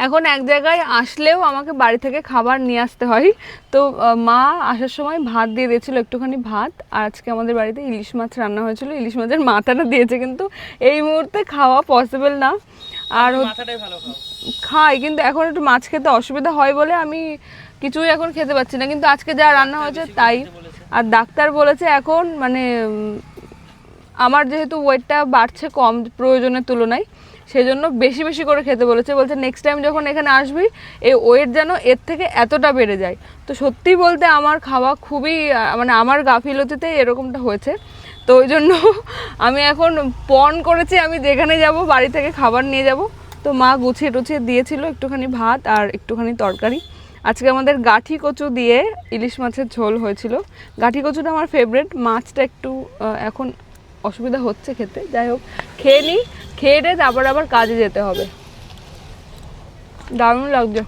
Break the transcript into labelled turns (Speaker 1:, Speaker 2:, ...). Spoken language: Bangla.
Speaker 1: এখন এক জায়গায় আসলেও আমাকে বাড়ি থেকে খাবার নিয়ে আসতে হয়। তো মা আসার সময় ভাত দিয়ে দিয়েছিল, একটুখানি ভাত, আর আজকে আমাদের বাড়িতে ইলিশ মাছ রান্না হয়েছিল, ইলিশ মাছের মাথাটা দিয়েছে, কিন্তু এই মুহূর্তে খাওয়া পসিবল না। আর খাই, কিন্তু এখন একটু মাছ খেতে অসুবিধা হয় বলে আমি কিছুই এখন খেতে পাচ্ছি না, কিন্তু আজকে যা রান্না হয়েছে তাই। আর ডাক্তার বলেছে এখন মানে আমার যেহেতু ওয়েটটা বাড়ছে কম প্রয়োজনের তুলনায়, সেজন্য বেশি বেশি করে খেতে বলেছে। বলছে নেক্সট টাইম যখন এখানে আসবি এই ওয়েট যেন এর থেকে এতটা বেড়ে যায়। তো সত্যি বলতে আমার খাওয়া খুবই মানে আমার গাফিলতিতে এরকমটা হয়েছে। তো ওই জন্য আমি এখন পণ করেছি আমি যেখানে যাব বাড়ি থেকে খাবার নিয়ে যাব। তো মা গুছিয়ে টুছিয়ে দিয়েছিল একটুখানি ভাত আর একটুখানি তরকারি। আজকে আমাদের গাঠি কচু দিয়ে ইলিশ মাছের ঝোল হয়েছিল। গাঠি কচুটা আমার ফেভারিট, মাছটা একটু এখন অসুবিধা হচ্ছে খেতে। যাই হোক, খেয়ে নিই, খেয়ে নিয়ে তারপর আবার কাজে যেতে হবে। দারুণ লাগছে।